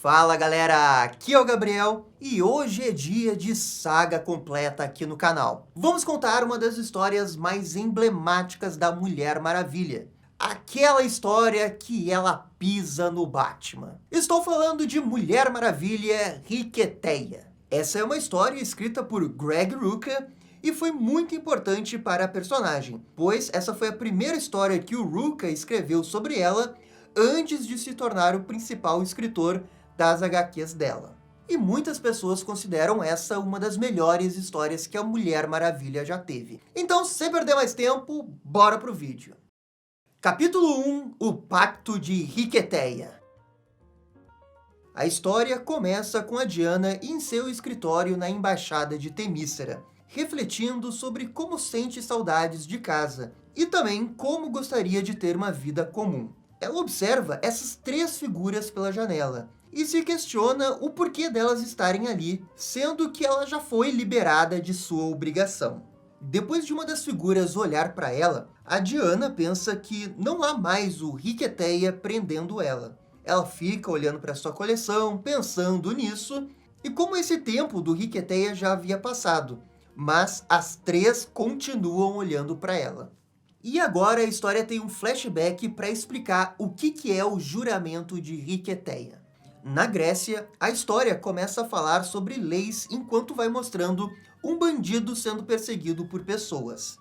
Fala galera, aqui é o Gabriel e hoje é dia de saga completa aqui no canal. Vamos contar uma das histórias mais emblemáticas da Mulher Maravilha. Aquela história que ela pisa no Batman. Estou falando de Mulher Maravilha Riqueteia. Essa é uma história escrita por Greg Rucka e foi muito importante para a personagem, pois essa foi a primeira história que o Rucka escreveu sobre ela antes de se tornar o principal escritor das HQs dela. E muitas pessoas consideram essa uma das melhores histórias que a Mulher Maravilha já teve. Então, sem perder mais tempo, bora pro vídeo. Capítulo 1, O Pacto de Riqueteia. A história começa com a Diana em seu escritório na Embaixada de Temícera, refletindo sobre como sente saudades de casa e também como gostaria de ter uma vida comum. Ela observa essas três figuras pela janela e se questiona o porquê delas estarem ali, sendo que ela já foi liberada de sua obrigação. Depois de uma das figuras olhar para ela, a Diana pensa que não há mais o Riqueteia prendendo ela. Ela fica olhando para sua coleção, pensando nisso, e como esse tempo do Riqueteia já havia passado, mas as três continuam olhando para ela. E agora a história tem um flashback para explicar o que é o juramento de Riqueteia. Na Grécia, a história começa a falar sobre leis enquanto vai mostrando um bandido sendo perseguido por pessoas.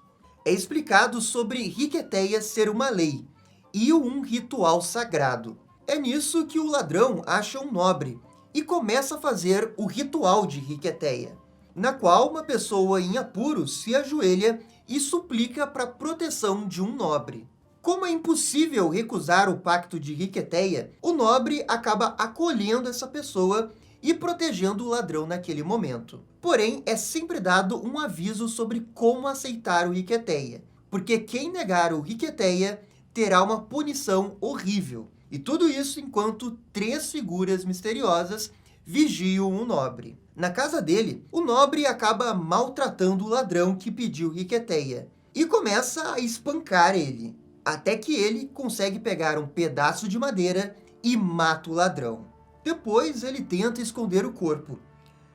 É explicado sobre Riqueteia ser uma lei e um ritual sagrado. É nisso que o ladrão acha um nobre e começa a fazer o ritual de Riqueteia, na qual uma pessoa em apuros se ajoelha e suplica para a proteção de um nobre. Como é impossível recusar o pacto de Riqueteia, o nobre acaba acolhendo essa pessoa e protegendo o ladrão naquele momento. Porém, é sempre dado um aviso sobre como aceitar o Riqueteia, porque quem negar o Riqueteia terá uma punição horrível. E tudo isso enquanto três figuras misteriosas vigiam o nobre. Na casa dele, o nobre acaba maltratando o ladrão que pediu Riqueteia e começa a espancar ele, até que ele consegue pegar um pedaço de madeira e mata o ladrão. Depois ele tenta esconder o corpo,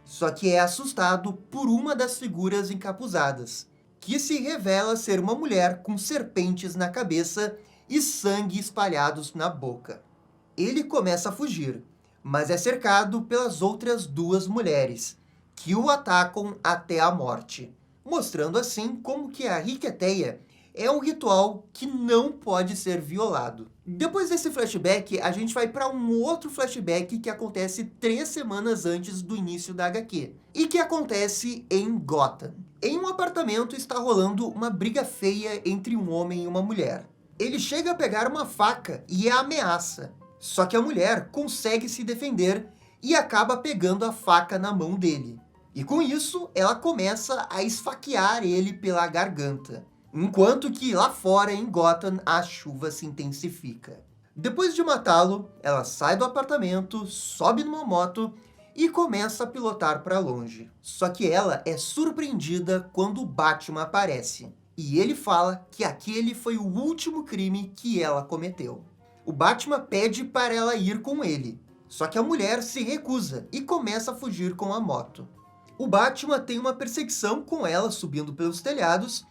só que é assustado por uma das figuras encapuzadas, que se revela ser uma mulher com serpentes na cabeça e sangue espalhados na boca. Ele começa a fugir, mas é cercado pelas outras duas mulheres, que o atacam até a morte, mostrando assim como que a Riqueteia é um ritual que não pode ser violado. Depois desse flashback, a gente vai para um outro flashback que acontece 3 semanas antes do início da HQ, e que acontece em Gotham. Em um apartamento está rolando uma briga feia entre um homem e uma mulher. Ele chega a pegar uma faca e a ameaça, só que a mulher consegue se defender e acaba pegando a faca na mão dele. E com isso, ela começa a esfaquear ele pela garganta, enquanto que lá fora, em Gotham, a chuva se intensifica. Depois de matá-lo, ela sai do apartamento, sobe numa moto e começa a pilotar para longe. Só que ela é surpreendida quando o Batman aparece, e ele fala que aquele foi o último crime que ela cometeu. O Batman pede para ela ir com ele, só que a mulher se recusa e começa a fugir com a moto. O Batman tem uma perseguição com ela subindo pelos telhados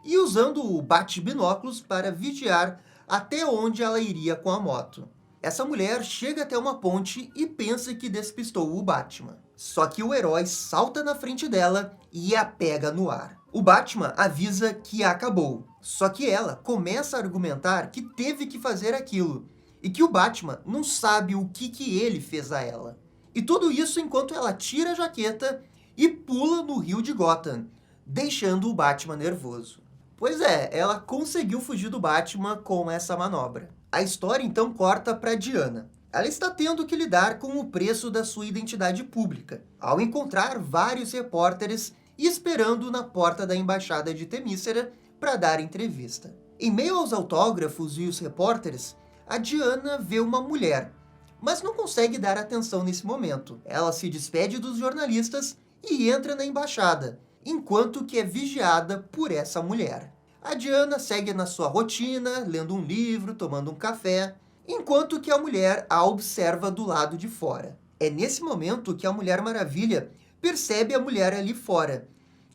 e usando o bate-binóculos para vigiar até onde ela iria com a moto. Essa mulher chega até uma ponte e pensa que despistou o Batman. Só que o herói salta na frente dela e a pega no ar. O Batman avisa que acabou, só que ela começa a argumentar que teve que fazer aquilo, e que o Batman não sabe o que ele fez a ela. E tudo isso enquanto ela tira a jaqueta e pula no rio de Gotham, deixando o Batman nervoso. Pois é, ela conseguiu fugir do Batman com essa manobra. A história então corta para Diana. Ela está tendo que lidar com o preço da sua identidade pública, ao encontrar vários repórteres esperando na porta da Embaixada de Temícera para dar entrevista. Em meio aos autógrafos e os repórteres, a Diana vê uma mulher, mas não consegue dar atenção nesse momento. Ela se despede dos jornalistas e entra na embaixada, enquanto que é vigiada por essa mulher. A Diana segue na sua rotina, lendo um livro, tomando um café, enquanto que a mulher a observa do lado de fora. É nesse momento que a Mulher Maravilha percebe a mulher ali fora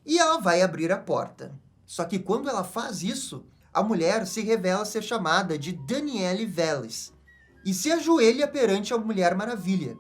e ela vai abrir a porta. Só que quando ela faz isso, a mulher se revela ser chamada de Danielle Vélez e se ajoelha perante a Mulher Maravilha,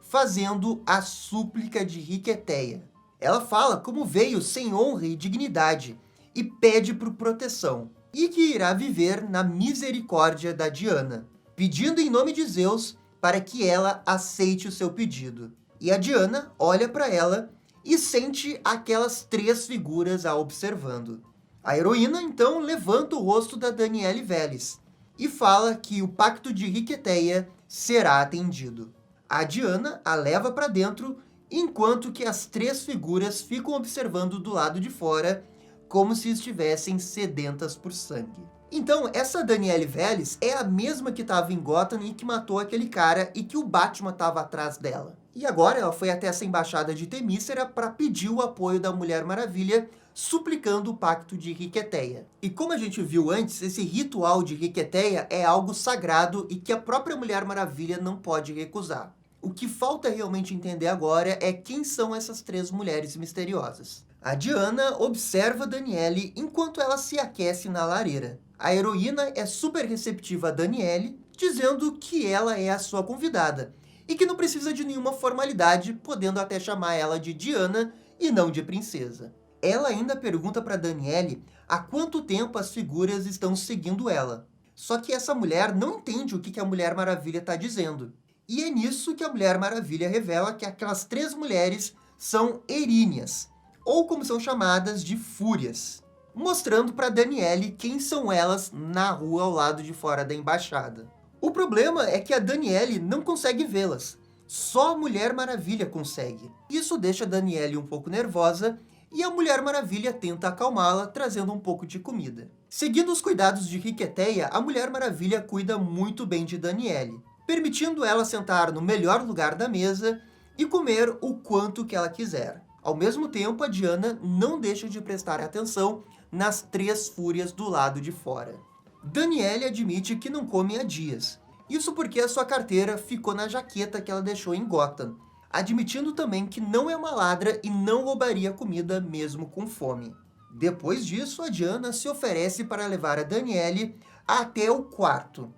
fazendo a súplica de Riqueteia. Ela fala como veio sem honra e dignidade e pede por proteção, e que irá viver na misericórdia da Diana, pedindo em nome de Zeus para que ela aceite o seu pedido. E a Diana olha para ela e sente aquelas três figuras a observando. A heroína, então, levanta o rosto da Danielle Vélez e fala que o pacto de Riqueteia será atendido. A Diana a leva para dentro, enquanto que as três figuras ficam observando do lado de fora, como se estivessem sedentas por sangue. Então, essa Danielle Vélez é a mesma que estava em Gotham e que matou aquele cara e que o Batman estava atrás dela. E agora ela foi até essa embaixada de Temícera para pedir o apoio da Mulher Maravilha, suplicando o pacto de Riqueteia. E como a gente viu antes, esse ritual de Riqueteia é algo sagrado e que a própria Mulher Maravilha não pode recusar. O que falta realmente entender agora é quem são essas três mulheres misteriosas. A Diana observa Danielle enquanto ela se aquece na lareira. A heroína é super receptiva a Danielle, dizendo que ela é a sua convidada e que não precisa de nenhuma formalidade, podendo até chamar ela de Diana e não de princesa. Ela ainda pergunta para Danielle há quanto tempo as figuras estão seguindo ela. Só que essa mulher não entende o que a Mulher Maravilha está dizendo. E é nisso que a Mulher Maravilha revela que aquelas três mulheres são Eríneas, ou como são chamadas, de Fúrias, mostrando para Danielle quem são elas na rua ao lado de fora da embaixada. O problema é que a Danielle não consegue vê-las, só a Mulher Maravilha consegue. Isso deixa a Danielle um pouco nervosa e a Mulher Maravilha tenta acalmá-la, trazendo um pouco de comida. Seguindo os cuidados de Riqueteia, a Mulher Maravilha cuida muito bem de Danielle, permitindo ela sentar no melhor lugar da mesa e comer o quanto que ela quiser. Ao mesmo tempo, a Diana não deixa de prestar atenção nas três fúrias do lado de fora. Danielle admite que não come há dias, isso porque a sua carteira ficou na jaqueta que ela deixou em Gotham, admitindo também que não é uma ladra e não roubaria comida mesmo com fome. Depois disso, a Diana se oferece para levar a Danielle até o quarto,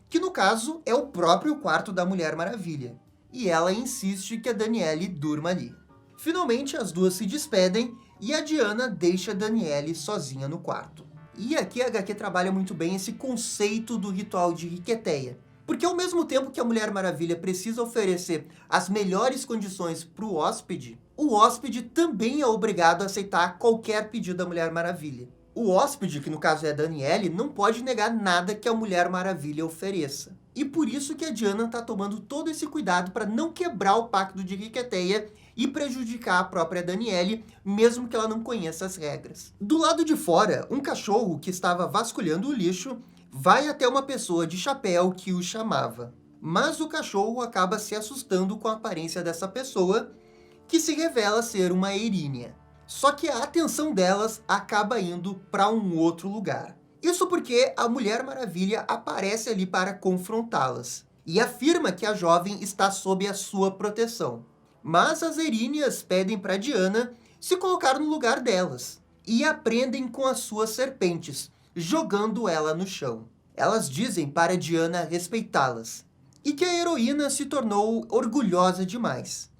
que no caso é o próprio quarto da Mulher Maravilha, e ela insiste que a Danielle durma ali. Finalmente, as duas se despedem e a Diana deixa a Danielle sozinha no quarto. E aqui a HQ trabalha muito bem esse conceito do ritual de Riqueteia, porque ao mesmo tempo que a Mulher Maravilha precisa oferecer as melhores condições para o hóspede também é obrigado a aceitar qualquer pedido da Mulher Maravilha. O hóspede, que no caso é a Danielle, não pode negar nada que a Mulher Maravilha ofereça. E por isso que a Diana está tomando todo esse cuidado para não quebrar o pacto de Riqueteia e prejudicar a própria Danielle, mesmo que ela não conheça as regras. Do lado de fora, um cachorro que estava vasculhando o lixo vai até uma pessoa de chapéu que o chamava. Mas o cachorro acaba se assustando com a aparência dessa pessoa, que se revela ser uma Erínia. Só que a atenção delas acaba indo para um outro lugar. Isso porque a Mulher Maravilha aparece ali para confrontá-las e afirma que a jovem está sob a sua proteção. Mas as Eríneas pedem para Diana se colocar no lugar delas e aprendem com as suas serpentes, jogando ela no chão. Elas dizem para Diana respeitá-las e que a heroína se tornou orgulhosa demais.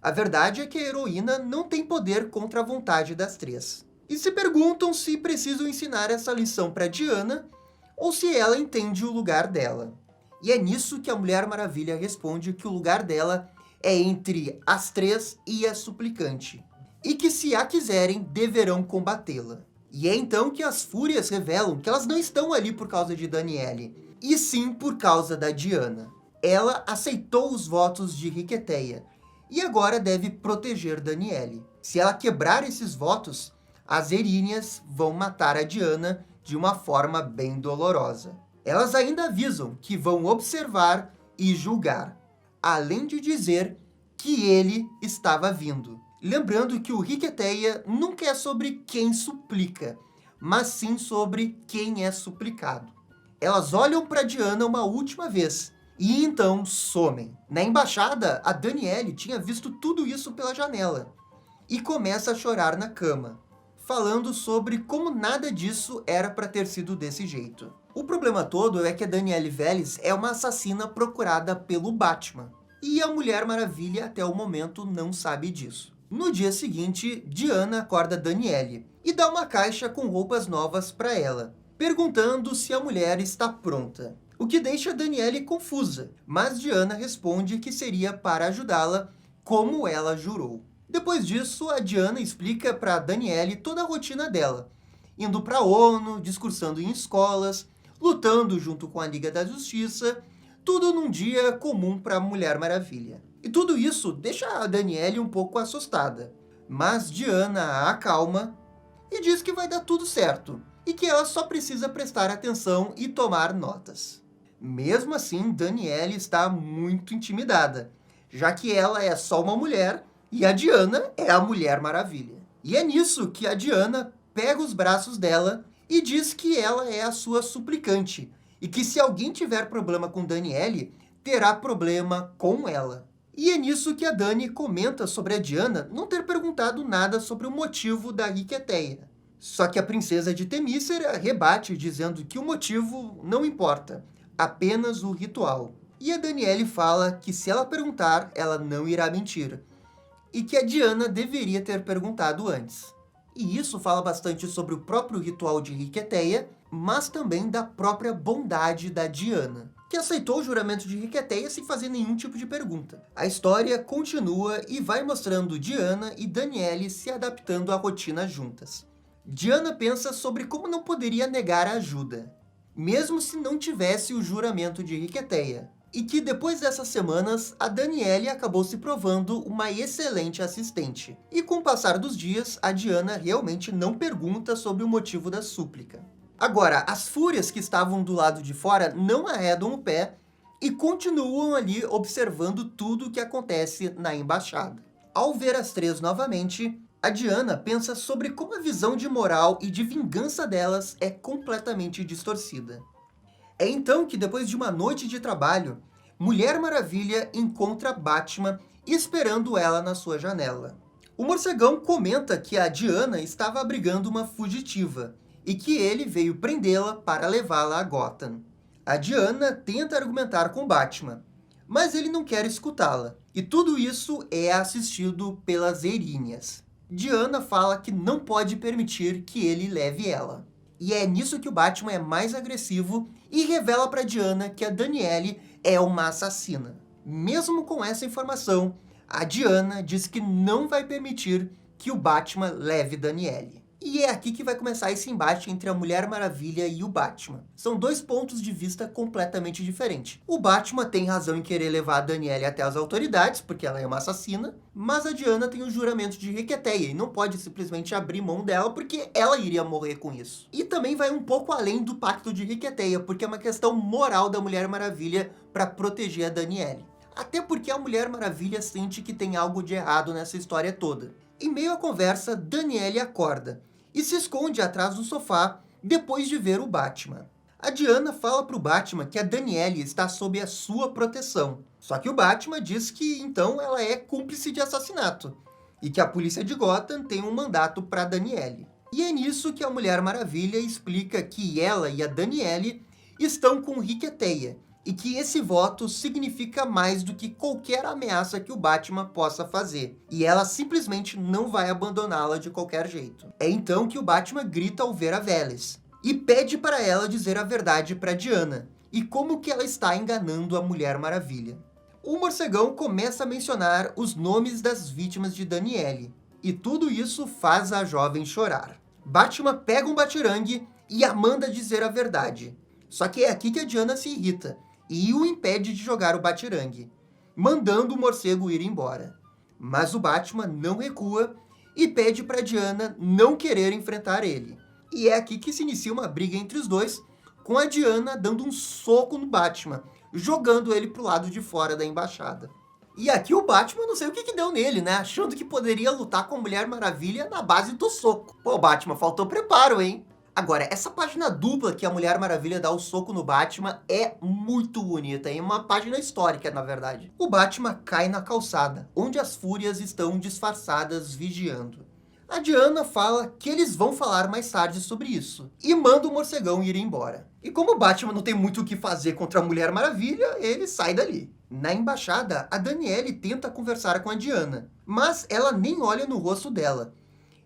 A verdade é que a heroína não tem poder contra a vontade das três. E se perguntam se precisam ensinar essa lição para Diana ou se ela entende o lugar dela. E é nisso que a Mulher Maravilha responde que o lugar dela é entre as três e a suplicante, e que se a quiserem, deverão combatê-la. E é então que as Fúrias revelam que elas não estão ali por causa de Danielle, e sim por causa da Diana. Ela aceitou os votos de Riqueteia, e agora deve proteger Danielle. Se ela quebrar esses votos, as Eríneas vão matar a Diana de uma forma bem dolorosa. Elas ainda avisam que vão observar e julgar, além de dizer que ele estava vindo. Lembrando que o Riqueteia nunca é sobre quem suplica, mas sim sobre quem é suplicado. Elas olham para Diana uma última vez E então somem. Na embaixada, a Danielle tinha visto tudo isso pela janela e começa a chorar na cama, falando sobre como nada disso era para ter sido desse jeito. O problema todo é que a Danielle Vélez é uma assassina procurada pelo Batman, e a Mulher Maravilha até o momento não sabe disso. No dia seguinte, Diana acorda Danielle e dá uma caixa com roupas novas para ela, perguntando se a mulher está pronta. O que deixa Danielle confusa, mas Diana responde que seria para ajudá-la, como ela jurou. Depois disso, a Diana explica para Danielle toda a rotina dela, indo para a ONU, discursando em escolas, lutando junto com a Liga da Justiça, tudo num dia comum para a Mulher Maravilha. E tudo isso deixa a Danielle um pouco assustada, mas Diana a acalma e diz que vai dar tudo certo, e que ela só precisa prestar atenção e tomar notas. Mesmo assim, Danielle está muito intimidada, já que ela é só uma mulher e a Diana é a Mulher Maravilha. E é nisso que a Diana pega os braços dela e diz que ela é a sua suplicante, e que se alguém tiver problema com Danielle, terá problema com ela. E é nisso que a Dani comenta sobre a Diana não ter perguntado nada sobre o motivo da Riqueteia. Só que a princesa de Temícera rebate dizendo que o motivo não importa, apenas o ritual. E a Danielle fala que se ela perguntar, ela não irá mentir, e que a Diana deveria ter perguntado antes. E isso fala bastante sobre o próprio ritual de Riqueteia, mas também da própria bondade da Diana, que aceitou o juramento de Riqueteia sem fazer nenhum tipo de pergunta. A história continua e vai mostrando Diana e Danielle se adaptando à rotina juntas. Diana pensa sobre como não poderia negar a ajuda, mesmo se não tivesse o juramento de Riqueteia, e que depois dessas semanas, a Danielle acabou se provando uma excelente assistente. E com o passar dos dias, a Diana realmente não pergunta sobre o motivo da súplica. Agora, as fúrias que estavam do lado de fora não arredam o pé e continuam ali observando tudo o que acontece na embaixada. Ao ver as três novamente, a Diana pensa sobre como a visão de moral e de vingança delas é completamente distorcida. É então que, depois de uma noite de trabalho, Mulher Maravilha encontra Batman esperando ela na sua janela. O morcegão comenta que a Diana estava abrigando uma fugitiva e que ele veio prendê-la para levá-la a Gotham. A Diana tenta argumentar com Batman, mas ele não quer escutá-la, e tudo isso é assistido pelas Eríneas. Diana fala que não pode permitir que ele leve ela. E é nisso que o Batman é mais agressivo e revela para Diana que a Danielle é uma assassina. Mesmo com essa informação, a Diana diz que não vai permitir que o Batman leve Danielle. E é aqui que vai começar esse embate entre a Mulher Maravilha e o Batman. São dois pontos de vista completamente diferentes. O Batman tem razão em querer levar a Danielle até as autoridades, porque ela é uma assassina, mas a Diana tem o juramento de Riqueteia e não pode simplesmente abrir mão dela, porque ela iria morrer com isso. E também vai um pouco além do pacto de Riqueteia, porque é uma questão moral da Mulher Maravilha para proteger a Danielle. Até porque a Mulher Maravilha sente que tem algo de errado nessa história toda. Em meio à conversa, Danielle acorda e se esconde atrás do sofá depois de ver o Batman. A Diana fala para o Batman que a Danielle está sob a sua proteção. Só que o Batman diz que então ela é cúmplice de assassinato e que a polícia de Gotham tem um mandato para Danielle. E é nisso que a Mulher Maravilha explica que ela e a Danielle estão com Riqueteia e que esse voto significa mais do que qualquer ameaça que o Batman possa fazer, e ela simplesmente não vai abandoná-la de qualquer jeito. É então que o Batman grita ao ver a Vélez, e pede para ela dizer a verdade para Diana, e como que ela está enganando a Mulher Maravilha. O morcegão começa a mencionar os nomes das vítimas de Danielle, e tudo isso faz a jovem chorar. Batman pega um batirangue e a manda dizer a verdade, só que é aqui que a Diana se irrita, e o impede de jogar o batirangue, mandando o morcego ir embora. Mas o Batman não recua e pede para Diana não querer enfrentar ele. E é aqui que se inicia uma briga entre os dois, com a Diana dando um soco no Batman, jogando ele pro lado de fora da embaixada. E aqui o Batman não sei o que deu nele, né? Achando que poderia lutar com a Mulher Maravilha na base do soco. Pô, Batman, faltou preparo, hein? Agora, essa página dupla que a Mulher Maravilha dá o soco no Batman é muito bonita, é uma página histórica, na verdade. O Batman cai na calçada, onde as fúrias estão disfarçadas vigiando. A Diana fala que eles vão falar mais tarde sobre isso, e manda o morcegão ir embora. E como o Batman não tem muito o que fazer contra a Mulher Maravilha, ele sai dali. Na embaixada, a Danielle tenta conversar com a Diana, mas ela nem olha no rosto dela,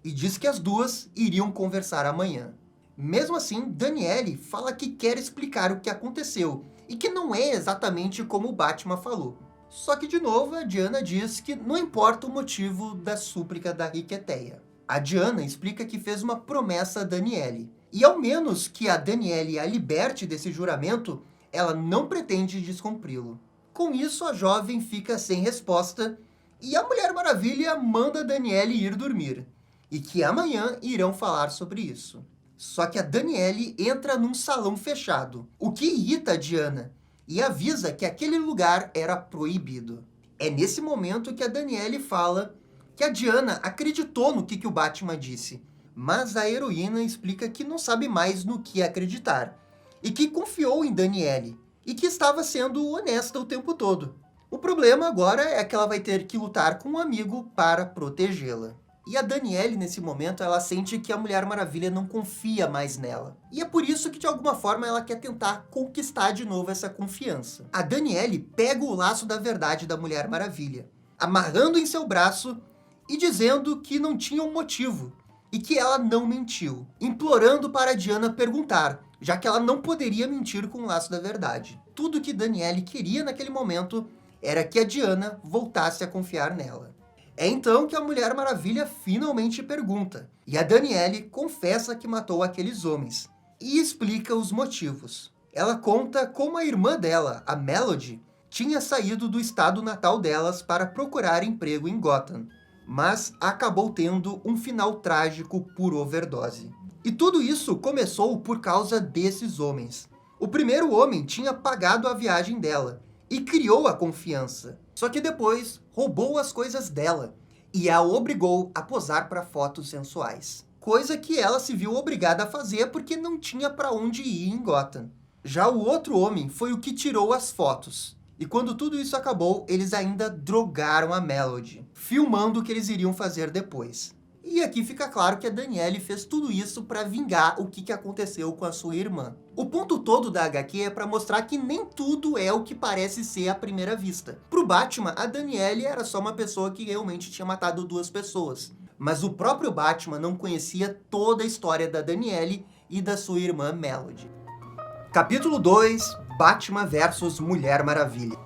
e diz que as duas iriam conversar amanhã. Mesmo assim, Danielle fala que quer explicar o que aconteceu, e que não é exatamente como o Batman falou. Só que, de novo, a Diana diz que não importa o motivo da súplica da Riqueteia. A Diana explica que fez uma promessa a Danielle, e ao menos que a Danielle a liberte desse juramento, ela não pretende descumpri-lo. Com isso, a jovem fica sem resposta, e a Mulher Maravilha manda a Danielle ir dormir, e que amanhã irão falar sobre isso. Só que a Danielle entra num salão fechado, o que irrita a Diana, e avisa que aquele lugar era proibido. É nesse momento que a Danielle fala que a Diana acreditou no que o Batman disse, mas a heroína explica que não sabe mais no que acreditar, e que confiou em Danielle, e que estava sendo honesta o tempo todo. O problema agora é que ela vai ter que lutar com um amigo para protegê-la. E a Danielle, nesse momento, ela sente que a Mulher Maravilha não confia mais nela. E é por isso que, de alguma forma, ela quer tentar conquistar de novo essa confiança. A Danielle pega o laço da verdade da Mulher Maravilha, amarrando em seu braço e dizendo que não tinha um motivo, e que ela não mentiu, implorando para a Diana perguntar, já que ela não poderia mentir com o laço da verdade. Tudo que Danielle queria naquele momento era que a Diana voltasse a confiar nela. É então que a Mulher Maravilha finalmente pergunta, e a Danielle confessa que matou aqueles homens, e explica os motivos. Ela conta como a irmã dela, a Melody, tinha saído do estado natal delas para procurar emprego em Gotham, mas acabou tendo um final trágico por overdose. E tudo isso começou por causa desses homens. O primeiro homem tinha pagado a viagem dela, e criou a confiança. Só que depois roubou as coisas dela e a obrigou a posar para fotos sensuais. Coisa que ela se viu obrigada a fazer porque não tinha para onde ir em Gotham. Já o outro homem foi o que tirou as fotos. E quando tudo isso acabou, eles ainda drogaram a Melody, filmando o que eles iriam fazer depois. E aqui fica claro que a Danielle fez tudo isso para vingar o que aconteceu com a sua irmã. O ponto todo da HQ é para mostrar que nem tudo é o que parece ser à primeira vista. Pro Batman, a Danielle era só uma pessoa que realmente tinha matado duas pessoas. Mas o próprio Batman não conhecia toda a história da Danielle e da sua irmã Melody. Capítulo 2, Batman vs Mulher Maravilha.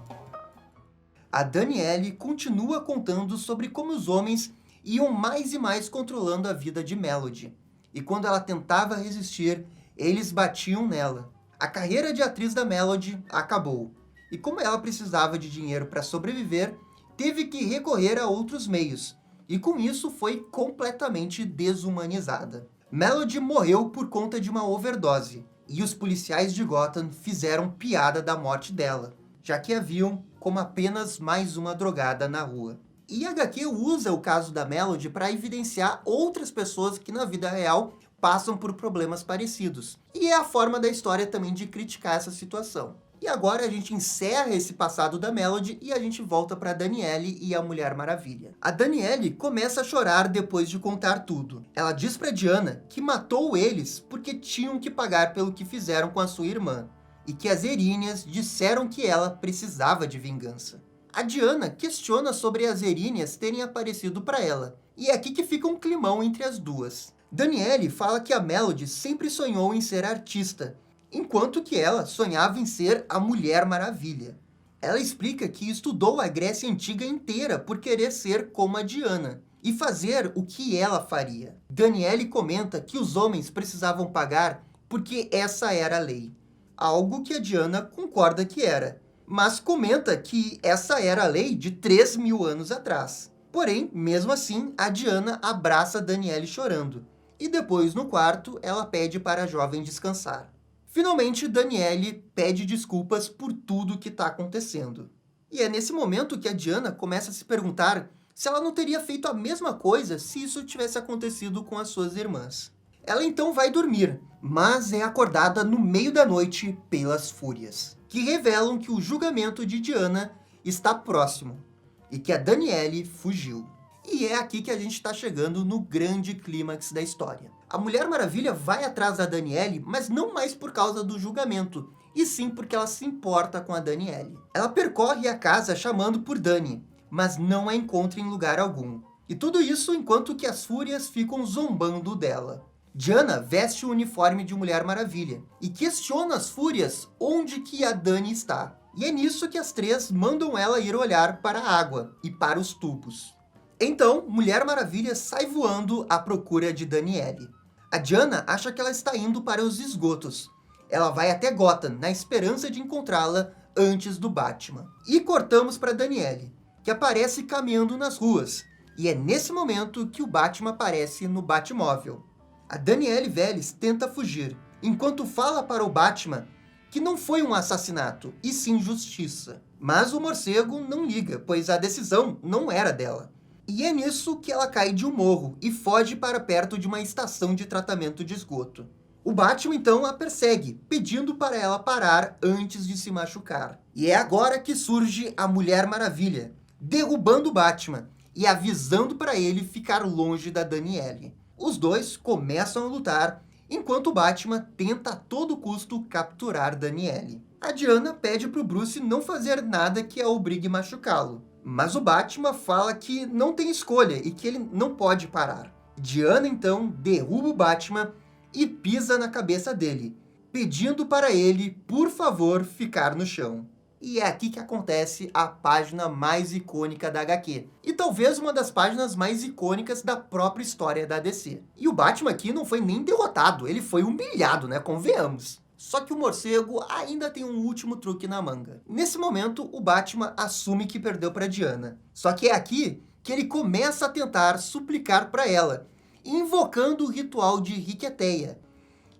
A Danielle continua contando sobre como os homens iam mais e mais controlando a vida de Melody. E quando ela tentava resistir, eles batiam nela. A carreira de atriz da Melody acabou. E como ela precisava de dinheiro para sobreviver, teve que recorrer a outros meios. E com isso foi completamente desumanizada. Melody morreu por conta de uma overdose. E os policiais de Gotham fizeram piada da morte dela, já que a viam como apenas mais uma drogada na rua. E a HQ usa o caso da Melody para evidenciar outras pessoas que na vida real passam por problemas parecidos. E é a forma da história também de criticar essa situação. E agora a gente encerra esse passado da Melody e a gente volta para a Danielle e a Mulher Maravilha. A Danielle começa a chorar depois de contar tudo. Ela diz para Diana que matou eles porque tinham que pagar pelo que fizeram com a sua irmã. E que as Eríneas disseram que ela precisava de vingança. A Diana questiona sobre as Eríneas terem aparecido para ela, e é aqui que fica um climão entre as duas. Danielle fala que a Melody sempre sonhou em ser artista, enquanto que ela sonhava em ser a Mulher Maravilha. Ela explica que estudou a Grécia Antiga inteira por querer ser como a Diana, e fazer o que ela faria. Danielle comenta que os homens precisavam pagar porque essa era a lei, algo que a Diana concorda que era. Mas comenta que essa era a lei de 3.000 anos atrás. Porém, mesmo assim, a Diana abraça a Danielle chorando. E depois, no quarto, ela pede para a jovem descansar. Finalmente, Danielle pede desculpas por tudo que está acontecendo. E é nesse momento que a Diana começa a se perguntar se ela não teria feito a mesma coisa se isso tivesse acontecido com as suas irmãs. Ela então vai dormir, mas é acordada no meio da noite pelas fúrias, que revelam que o julgamento de Diana está próximo e que a Danielle fugiu. E é aqui que a gente está chegando no grande clímax da história. A Mulher Maravilha vai atrás da Danielle, mas não mais por causa do julgamento, e sim porque ela se importa com a Danielle. Ela percorre a casa chamando por Dani, mas não a encontra em lugar algum. E tudo isso enquanto que as fúrias ficam zombando dela. Diana veste o uniforme de Mulher Maravilha e questiona as fúrias onde que a Dani está. E é nisso que as três mandam ela ir olhar para a água e para os tubos. Então, Mulher Maravilha sai voando à procura de Danielle. A Diana acha que ela está indo para os esgotos. Ela vai até Gotham, na esperança de encontrá-la antes do Batman. E cortamos para Danielle, que aparece caminhando nas ruas. E é nesse momento que o Batman aparece no Batmóvel. A Danielle Vélez tenta fugir, enquanto fala para o Batman que não foi um assassinato, e sim justiça. Mas o morcego não liga, pois a decisão não era dela. E é nisso que ela cai de um morro e foge para perto de uma estação de tratamento de esgoto. O Batman então a persegue, pedindo para ela parar antes de se machucar. E é agora que surge a Mulher Maravilha, derrubando o Batman e avisando para ele ficar longe da Danielle. Os dois começam a lutar, enquanto o Batman tenta a todo custo capturar Danielle. A Diana pede para o Bruce não fazer nada que a obrigue a machucá-lo. Mas o Batman fala que não tem escolha e que ele não pode parar. Diana então derruba o Batman e pisa na cabeça dele, pedindo para ele, por favor, ficar no chão. E é aqui que acontece a página mais icônica da HQ. E talvez uma das páginas mais icônicas da própria história da DC. E o Batman aqui não foi nem derrotado, ele foi humilhado, né? Convenhamos. Só que o morcego ainda tem um último truque na manga. Nesse momento, o Batman assume que perdeu para Diana. Só que é aqui que ele começa a tentar suplicar para ela, invocando o ritual de Riqueteia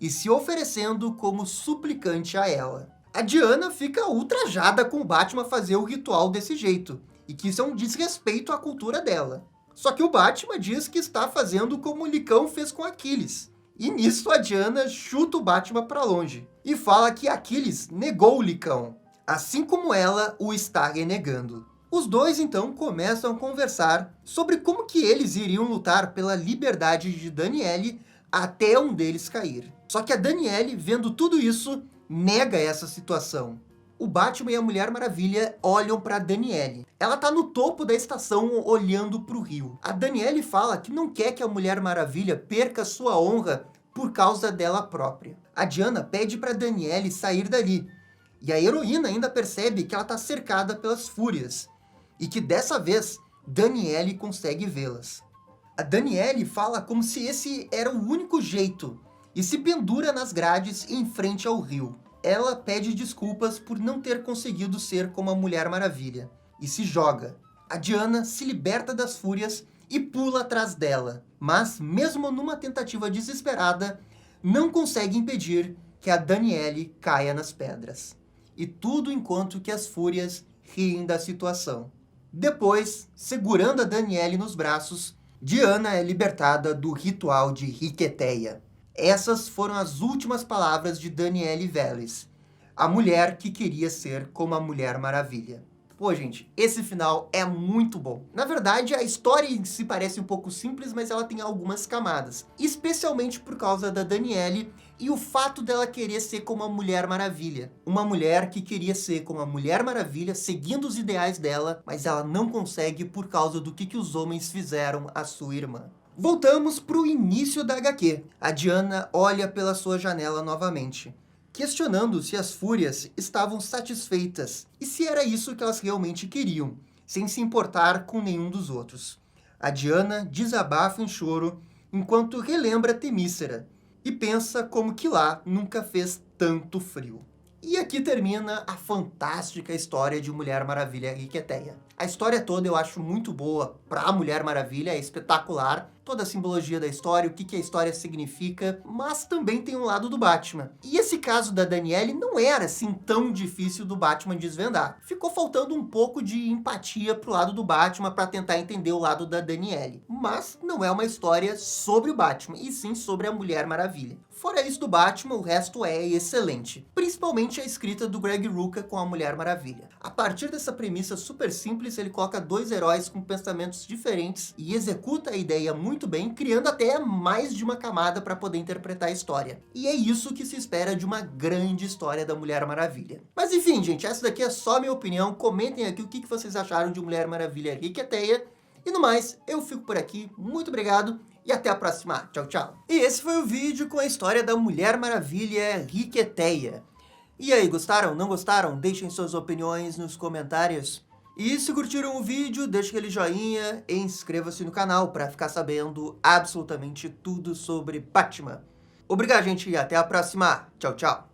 e se oferecendo como suplicante a ela. A Diana fica ultrajada com o Batman fazer o ritual desse jeito, e que isso é um desrespeito à cultura dela. Só que o Batman diz que está fazendo como o Licão fez com Aquiles. E nisso a Diana chuta o Batman para longe, e fala que Aquiles negou o Licão, assim como ela o está renegando. Os dois então começam a conversar sobre como que eles iriam lutar pela liberdade de Danielle até um deles cair. Só que a Danielle, vendo tudo isso, nega essa situação. O Batman e a Mulher Maravilha olham para Danielle. Ela tá no topo da estação olhando para o rio. A Danielle fala que não quer que a Mulher Maravilha perca sua honra por causa dela própria. A Diana pede para Danielle sair dali. E a heroína ainda percebe que ela está cercada pelas fúrias. E que dessa vez, Danielle consegue vê-las. A Danielle fala como se esse era o único jeito e se pendura nas grades em frente ao rio. Ela pede desculpas por não ter conseguido ser como a Mulher Maravilha e se joga. A Diana se liberta das fúrias e pula atrás dela, mas mesmo numa tentativa desesperada, não consegue impedir que a Danielle caia nas pedras. E tudo enquanto que as fúrias riem da situação. Depois, segurando a Danielle nos braços, Diana é libertada do ritual de Riqueteia. Essas foram as últimas palavras de Danielle Vélez, a mulher que queria ser como a Mulher Maravilha. Pô, gente, esse final é muito bom. Na verdade, a história em si parece um pouco simples, mas ela tem algumas camadas. Especialmente por causa da Danielle e o fato dela querer ser como a Mulher Maravilha. Uma mulher que queria ser como a Mulher Maravilha, seguindo os ideais dela, mas ela não consegue por causa do que os homens fizeram à sua irmã. Voltamos para o início da HQ. A Diana olha pela sua janela novamente, questionando se as fúrias estavam satisfeitas e se era isso que elas realmente queriam, sem se importar com nenhum dos outros. A Diana desabafa em choro enquanto relembra Temícera e pensa como que lá nunca fez tanto frio. E aqui termina a fantástica história de Mulher Maravilha Riqueteia. A história toda eu acho muito boa pra Mulher Maravilha, é espetacular. Toda a simbologia da história, o que a história significa, mas também tem um lado do Batman. E esse caso da Danielle não era assim tão difícil do Batman desvendar. Ficou faltando um pouco de empatia pro lado do Batman para tentar entender o lado da Danielle. Mas não é uma história sobre o Batman, e sim sobre a Mulher Maravilha. Fora isso do Batman, o resto é excelente. Principalmente a escrita do Greg Rucka com a Mulher Maravilha. A partir dessa premissa super simples, ele coloca dois heróis com pensamentos diferentes e executa a ideia muito bem, criando até mais de uma camada para poder interpretar a história. E é isso que se espera de uma grande história da Mulher Maravilha. Mas enfim, gente, essa daqui é só minha opinião. Comentem aqui o que vocês acharam de Mulher Maravilha Riqueteia. E no mais, eu fico por aqui. Muito obrigado e até a próxima. Tchau, tchau. E esse foi o vídeo com a história da Mulher Maravilha Riqueteia. E aí, gostaram? Não gostaram? Deixem suas opiniões nos comentários. E se curtiram o vídeo, deixe aquele joinha e inscreva-se no canal para ficar sabendo absolutamente tudo sobre Batman. Obrigado, gente, e até a próxima. Tchau, tchau.